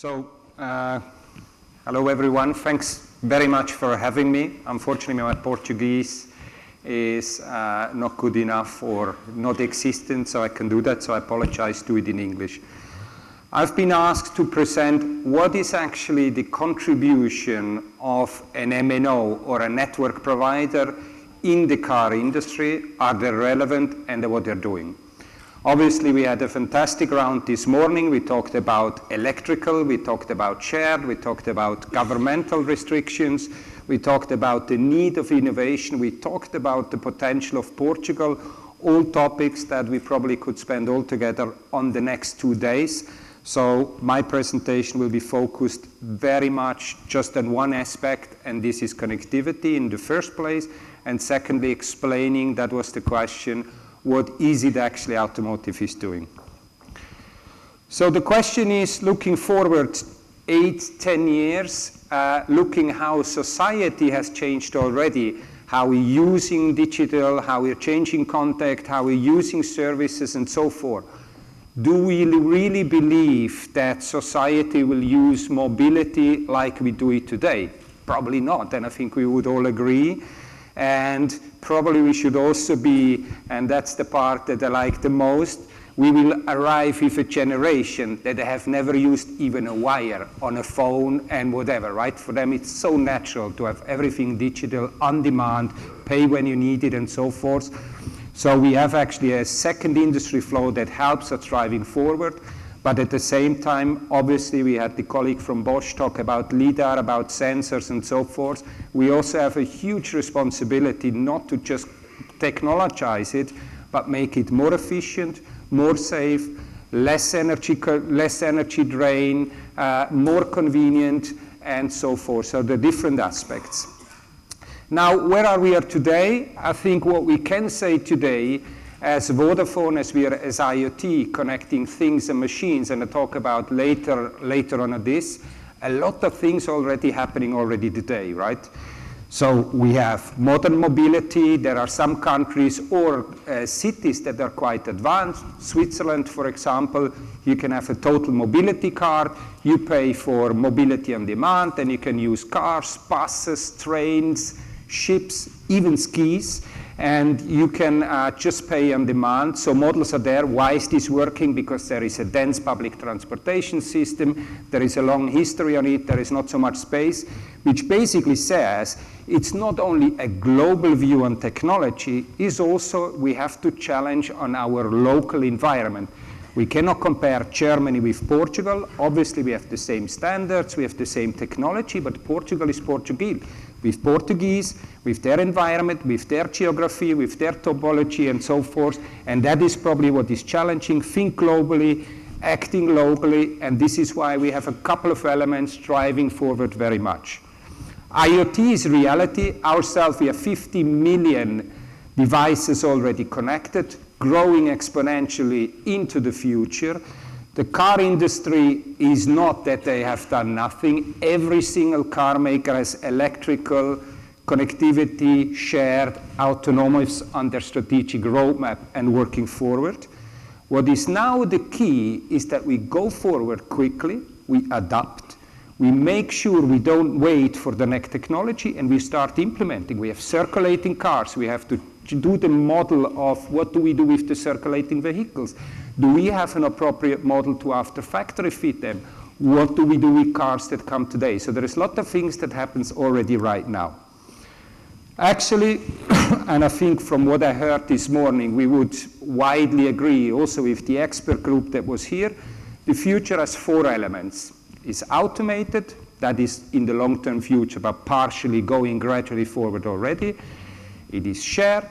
So, hello everyone. Thanks very much for having me. Unfortunately, my Portuguese is not good enough or not existent, so I can do that, so I apologize, do it in English. I've been asked to present what is actually the contribution of an MNO or a network provider in the car industry, are they relevant, and what they're doing. Obviously, we had a fantastic round this morning. We talked about electrical, we talked about shared, we talked about governmental restrictions, we talked about the need of innovation, we talked about the potential of Portugal, all topics that we probably could spend all together on the next 2 days. So my presentation will be focused very much just on one aspect, and this is connectivity in the first place, and secondly, explaining, that was the question, what is it actually automotive is doing. So the question is, looking forward 8-10 years, looking how society has changed already, how we're using digital, how we're changing contact, how we're using services and so forth. Do we really believe that society will use mobility like we do it today? Probably not, and I think we would all agree. And probably we should also be, and that's the part that I like the most, we will arrive with a generation that have never used even a wire on a phone and whatever, right? For them it's so natural to have everything digital, on demand, pay when you need it and so forth. So we have actually a second industry flow that helps us driving forward. But at the same time, obviously, we had the colleague from Bosch talk about LiDAR, about sensors and so forth. We also have a huge responsibility not to just technologize it, but make it more efficient, more safe, less energy drain, more convenient, and so forth. So the different aspects. Now, where are we today? I think what we can say today, as Vodafone, as we are as IoT, connecting things and machines, and I'll talk about later on this, a lot of things already happening already today, right? So we have modern mobility. There are some countries or cities that are quite advanced. Switzerland, for example, you can have a total mobility card. You pay for mobility on demand, and you can use cars, buses, trains, ships, even skis. And you can just pay on demand. So models are there. Why is this working? Because there is a dense public transportation system. There is a long history on it. There is not so much space, which basically says it's not only a global view on technology, it's also we have to challenge on our local environment. We cannot compare Germany with Portugal. Obviously, we have the same standards, we have the same technology, but Portugal is Portuguese. With Portuguese, with their environment, with their geography, with their topology and so forth, and that is probably what is challenging. Think globally, acting globally, and this is why we have a couple of elements driving forward very much. IoT is reality. Ourselves, we have 50 million devices already connected, growing exponentially into the future. The car industry is not that they have done nothing. Every single car maker has electrical, connectivity, shared, autonomous on their strategic roadmap and working forward. What is now the key is that we go forward quickly, we adapt, we make sure we don't wait for the next technology, and we start implementing. We have circulating cars. We have to do the model of what do we do with the circulating vehicles. Do we have an appropriate model to after factory fit them? What do we do with cars that come today? So there is a lot of things that happens already right now. Actually, and I think from what I heard this morning, we would widely agree also with the expert group that was here, the future has 4 elements. It's automated, that is in the long-term future, but partially going gradually forward already. It is shared,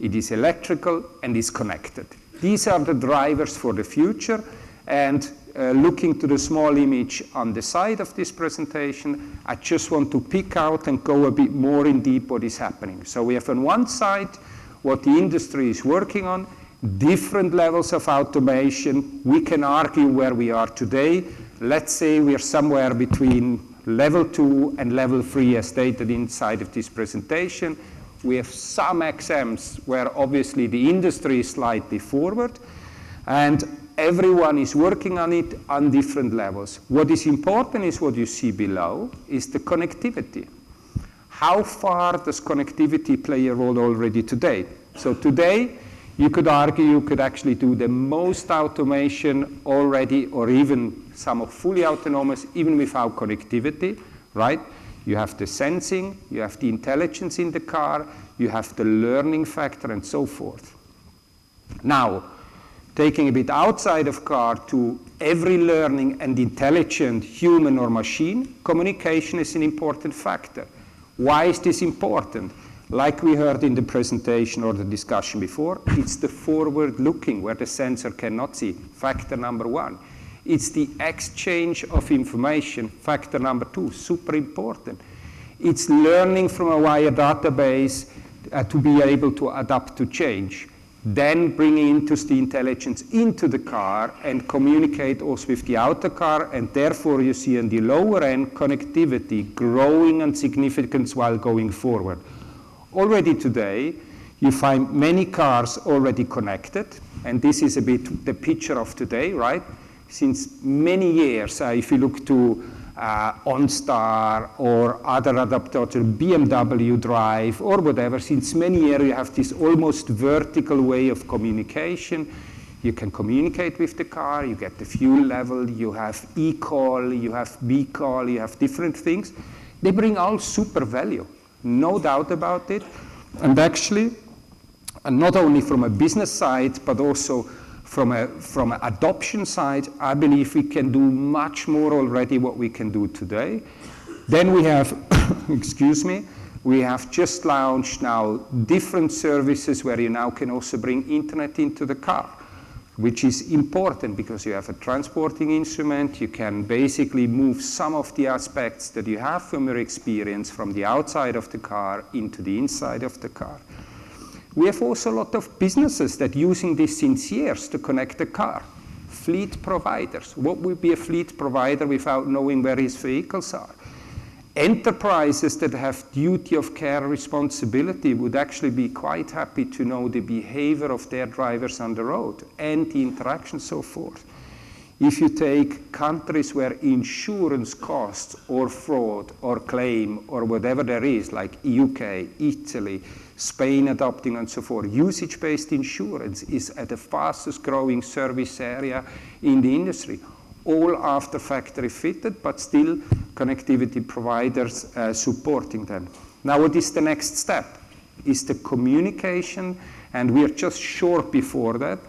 it is electrical, and is connected. These are the drivers for the future, and looking to the small image on the side of this presentation, I just want to pick out and go a bit more in deep what is happening. So we have on one side what the industry is working on, different levels of automation. We can argue where we are today. Let's say we are somewhere between level 2 and level 3 as stated inside of this presentation. We have some XMs where obviously the industry is slightly forward, and Everyone is working on it on different levels. What is important is what you see below, is the connectivity. How far does connectivity play a role already today? So today, you could argue you could actually do the most automation already, or even some of fully autonomous, even without connectivity, right? You have the sensing, you have the intelligence in the car, you have the learning factor, and so forth. Now, taking a bit outside of car to every learning and intelligent human or machine, communication is an important factor. Why is this important? Like we heard in the presentation or the discussion before, it's the forward looking where the sensor cannot see, factor number 1. It's the exchange of information, factor number 2, super important. It's learning from a wide database to be able to adapt to change. Then bringing into the intelligence into the car and communicate also with the outer car, and therefore you see in the lower end connectivity growing in significance while going forward. Already today, you find many cars already connected, and this is a bit the picture of today, right? Since many years, if you look to OnStar or other adapters, BMW Drive or whatever, since many years you have this almost vertical way of communication. You can communicate with the car, you get the fuel level, you have e-call, you have b-call, you have different things. They bring all super value, no doubt about it. And actually, not only from a business side, but also from an adoption side, I believe we can do much more already what we can do today. Then we have, excuse me, we have just launched now different services where you now can also bring internet into the car, which is important because you have a transporting instrument. You can basically move some of the aspects that you have from your experience from the outside of the car into the inside of the car. We have also a lot of businesses that are using this since years to connect the car. Fleet providers. What would be a fleet provider without knowing where his vehicles are? Enterprises that have duty of care responsibility would actually be quite happy to know the behavior of their drivers on the road and the interaction, so forth. If you take countries where insurance costs or fraud or claim or whatever there is, like UK, Italy, Spain adopting and so forth, usage-based insurance is at the fastest growing service area in the industry, all after factory fitted, but still connectivity providers supporting them. Now what is the next step? Is the communication, and we are just short before that,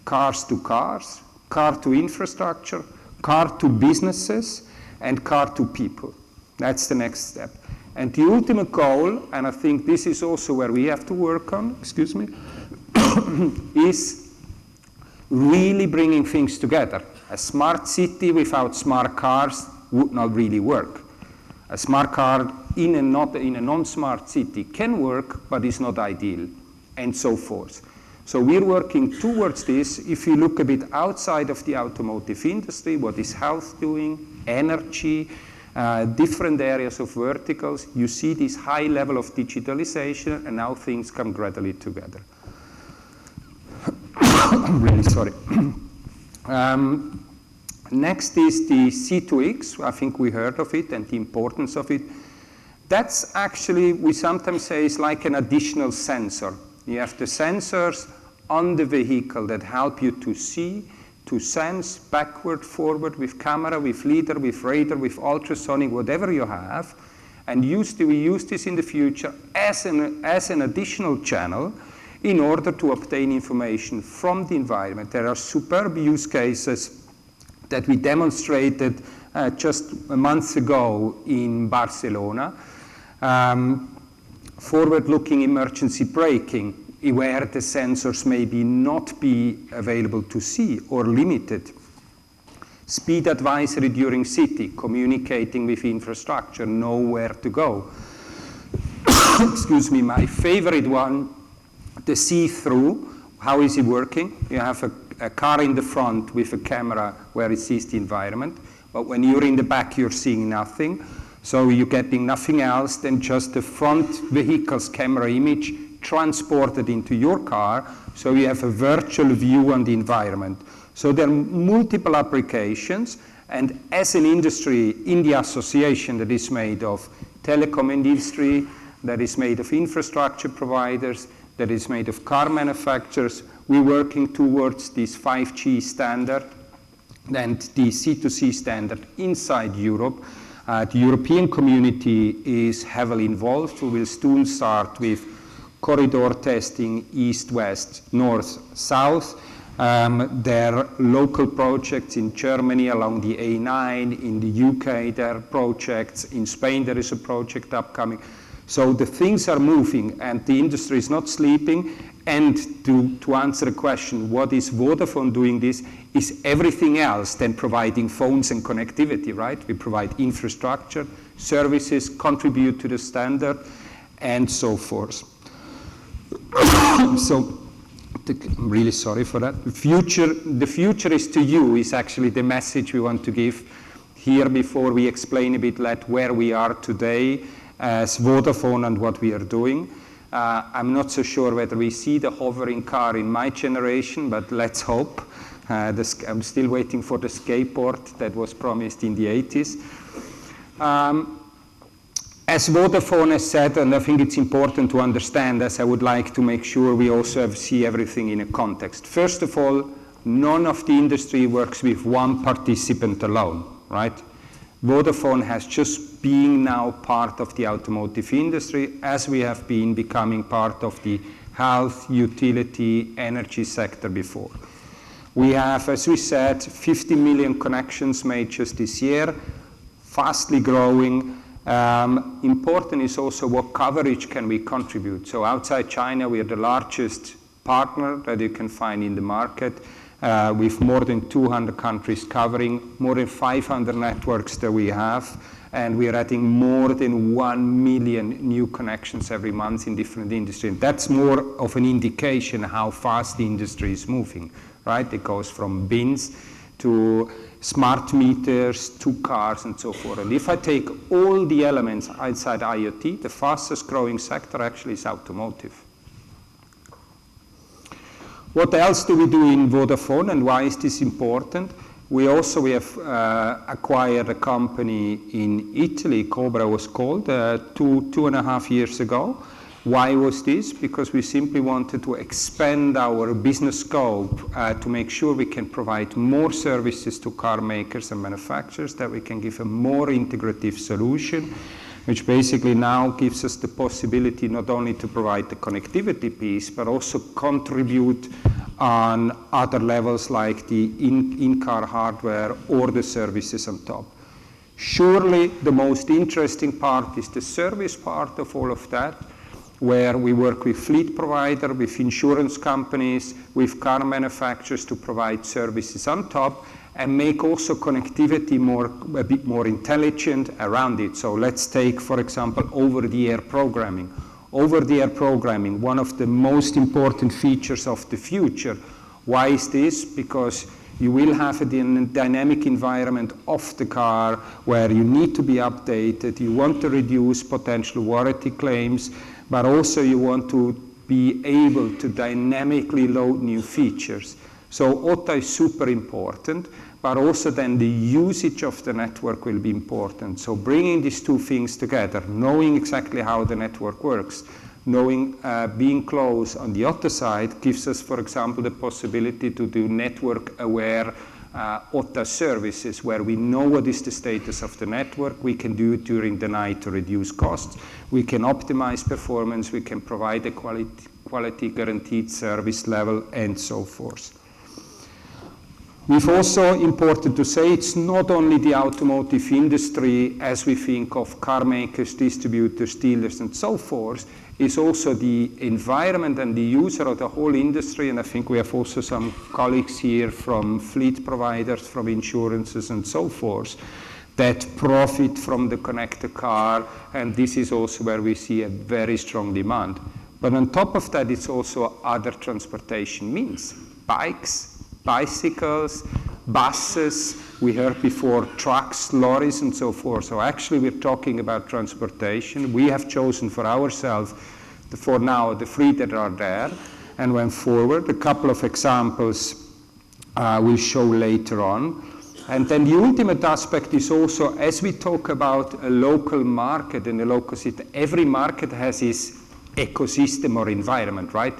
cars to cars, car to infrastructure, car to businesses, and car to people. That's the next step. And the ultimate goal, and I think this is also where we have to work on, excuse me, is really bringing things together. A smart city without smart cars would not really work. A smart car in a non-smart city can work, but is not ideal, and so forth. So we're working towards this. If you look a bit outside of the automotive industry, what is health doing, energy, different areas of verticals, you see this high level of digitalization, and now things come gradually together. I'm really sorry. Next is the C2X. I think we heard of it and the importance of it. That's actually, we sometimes say, is like an additional sensor. You have the sensors on the vehicle that help you to see, to sense backward, forward, with camera, with LiDAR, with radar, with ultrasonic, whatever you have, and we use this in the future as an additional channel in order to obtain information from the environment. There are superb use cases that we demonstrated just a month ago in Barcelona. Forward-looking emergency braking, where the sensors maybe not be available to see or limited. Speed advisory during city, communicating with infrastructure, know where to go. Excuse me, my favorite one, the see-through. How is it working? You have a car in the front with a camera where it sees the environment, but when you're in the back, you're seeing nothing. So you're getting nothing else than just the front vehicle's camera image transported into your car, so you have a virtual view on the environment. So there are multiple applications, and as an industry in the association that is made of telecom industry, that is made of infrastructure providers, that is made of car manufacturers, we're working towards this 5G standard and the C2C standard inside Europe. The European community is heavily involved. We will soon start with corridor testing east-west, north-south. There are local projects in Germany along the A9, in the UK there are projects, in Spain there is a project upcoming. So the things are moving and the industry is not sleeping. And to answer the question, what is Vodafone doing this, is everything else than providing phones and connectivity, right? We provide infrastructure, services, contribute to the standard, and so forth. So, I'm really sorry for that. The future is to you is actually the message we want to give here before we explain a bit where we are today as Vodafone and what we are doing. I'm not so sure whether we see the hovering car in my generation, but let's hope. I'm still waiting for the skateboard that was promised in the 80s. As Vodafone has said, and I think it's important to understand, as I would like to make sure we also see everything in a context. First of all, none of the industry works with one participant alone, right? Vodafone has just been now part of the automotive industry as we have been becoming part of the health, utility, energy sector before. We have, as we said, 50 million connections made just this year, fastly growing. Important is also what coverage can we contribute. So outside China, we are the largest partner that you can find in the market, with more than 200 countries covering, more than 500 networks that we have, and we are adding more than 1 million new connections every month in different industries. And that's more of an indication how fast the industry is moving, right? It goes from bins to smart meters, to cars, and so forth. And if I take all the elements outside IoT, the fastest growing sector actually is automotive. What else do we do in Vodafone, and why is this important? We have acquired a company in Italy, Cobra was called, 2.5 years ago. Why was this? Because we simply wanted to expand our business scope to make sure we can provide more services to car makers and manufacturers, that we can give a more integrative solution, which basically now gives us the possibility not only to provide the connectivity piece, but also contribute on other levels like the in-car hardware or the services on top. Surely the most interesting part is the service part of all of that, where we work with fleet provider, with insurance companies, with car manufacturers to provide services on top, and make also connectivity a bit more intelligent around it. So let's take, for example, over-the-air programming. Over-the-air programming, one of the most important features of the future. Why is this? Because you will have a dynamic environment of the car where you need to be updated, you want to reduce potential warranty claims, but also you want to be able to dynamically load new features. So OTA is super important, but also then the usage of the network will be important. So bringing these two things together, knowing exactly how the network works, knowing being close on the OTA side gives us, for example, the possibility to do network-aware OTA services where we know what is the status of the network. We can do it during the night to reduce costs. We can optimize performance. We can provide a quality guaranteed service level and so forth. We've also, important to say, it's not only the automotive industry as we think of car makers, distributors, dealers, and so forth. It's also the environment and the user of the whole industry, and I think we have also some colleagues here from fleet providers, from insurances, and so forth, that profit from the connected car, and this is also where we see a very strong demand. But on top of that, it's also other transportation means, bikes, bicycles, buses, we heard before trucks, lorries, and so forth. So actually we're talking about transportation. We have chosen for ourselves, for now, the three that are there, and went forward. A couple of examples we'll show later on. And then the ultimate aspect is also, as we talk about a local market and a local system, every market has its ecosystem or environment, right?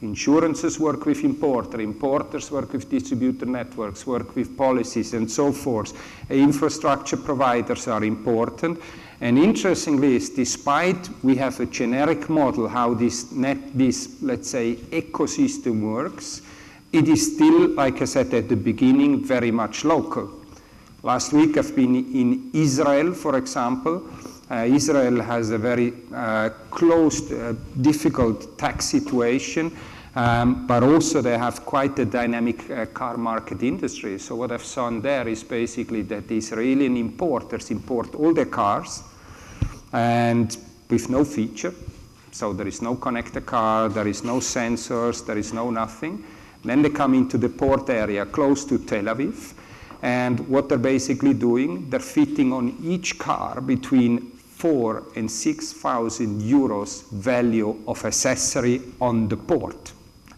Insurances work with importers work with distributor networks, work with policies and so forth. Infrastructure providers are important. And interestingly, is despite we have a generic model how this, let's say, ecosystem works, it is still, like I said at the beginning, very much local. Last week I've been in Israel, for example. Israel has a very closed, difficult tax situation, but also they have quite a dynamic car market industry. So what I've seen there is basically that the Israeli importers import all their cars and with no feature. So there is no connector car, there is no sensors, there is no nothing. Then they come into the port area close to Tel Aviv, and what they're basically doing, they're fitting on each car between 4,000 and 6,000 euros value of accessory on the port.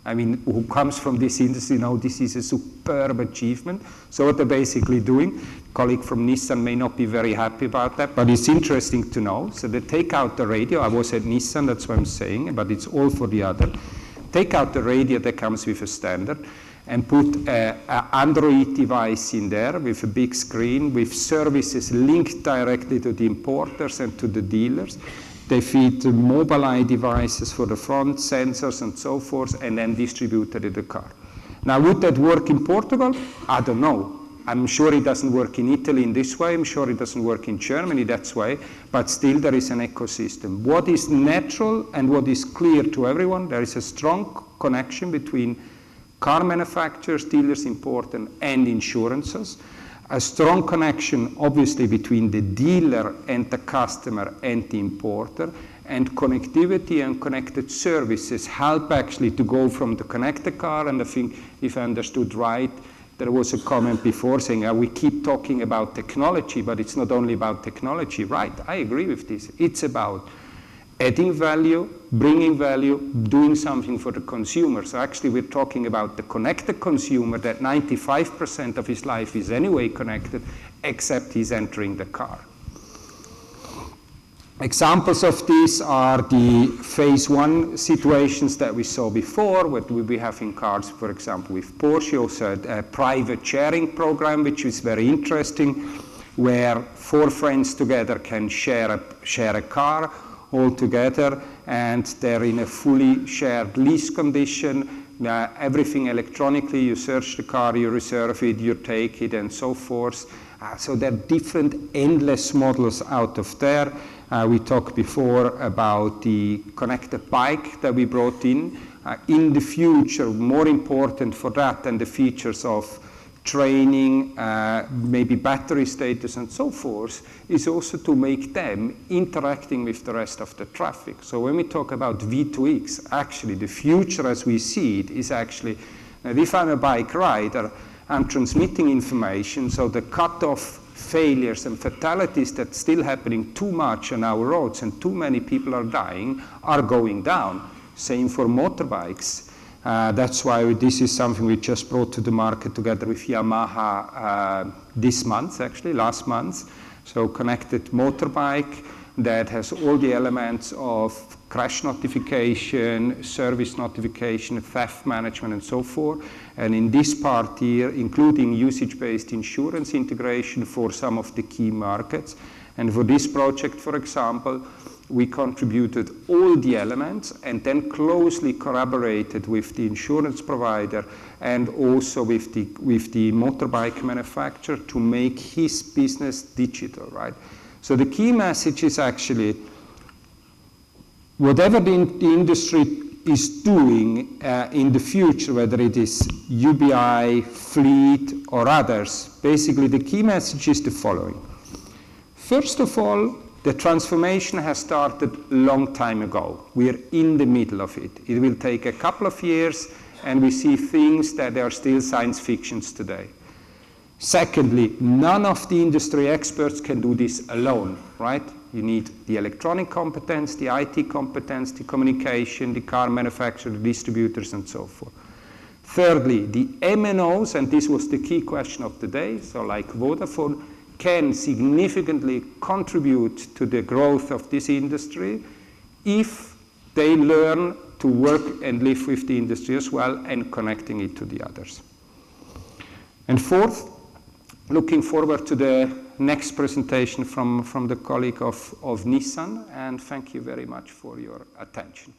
I mean, who comes from this industry know this is a superb achievement. So what they're basically doing, a colleague from Nissan may not be very happy about that, but it's interesting to know. So they take out the radio. I was at Nissan, that's what I'm saying, but it's all for the other. Take out the radio that comes with a standard and put an Android device in there with a big screen with services linked directly to the importers and to the dealers. They feed the Mobileye devices for the front, sensors and so forth, and then distributed in the car. Now, would that work in Portugal? I don't know. I'm sure it doesn't work in Italy in this way. I'm sure it doesn't work in Germany that way, but still there is an ecosystem. What is natural and what is clear to everyone, there is a strong connection between car manufacturers, dealers, importers, and insurances. A strong connection, obviously, between the dealer and the customer and the importer, and connectivity and connected services help actually to go from the connected car, and I think, if I understood right, there was a comment before saying, we keep talking about technology, but it's not only about technology. Right, I agree with this. It's about adding value, bringing value, doing something for the consumer. So actually we're talking about the connected consumer that 95% of his life is anyway connected, except he's entering the car. Examples of these are the phase one situations that we saw before, what we have in cars, for example, with Porsche, also a private sharing program, which is very interesting, where 4 friends together can share a car all together, and they're in a fully shared lease condition, everything electronically, you search the car, you reserve it, you take it, and so forth. So there are different endless models out of there. We talked before about the connected bike that we brought in. In the future, more important for that than the features of training, maybe battery status and so forth, is also to make them interacting with the rest of the traffic. So when we talk about V2X, actually the future as we see it is actually, if I'm a bike rider, I'm transmitting information, so the cutoff failures and fatalities that's still happening too much on our roads and too many people are dying are going down. Same for motorbikes. That's why this is something we just brought to the market together with Yamaha this month, actually, last month. So connected motorbike that has all the elements of crash notification, service notification, theft management, and so forth. And in this part here, including usage-based insurance integration for some of the key markets. And for this project, for example, we contributed all the elements and then closely collaborated with the insurance provider and also with the motorbike manufacturer to make his business digital, right? So the key message is actually, whatever the industry is doing in the future, whether it is UBI, fleet, or others, basically the key message is the following. First of all, the transformation has started a long time ago. We are in the middle of it. It will take a couple of years, and we see things that are still science fictions today. Secondly, none of the industry experts can do this alone, right? You need the electronic competence, the IT competence, the communication, the car manufacturer, the distributors, and so forth. Thirdly, the MNOs, and this was the key question of the day, so like Vodafone, can significantly contribute to the growth of this industry if they learn to work and live with the industry as well and connecting it to the others. And fourth, looking forward to the next presentation from the colleague of Nissan, and thank you very much for your attention.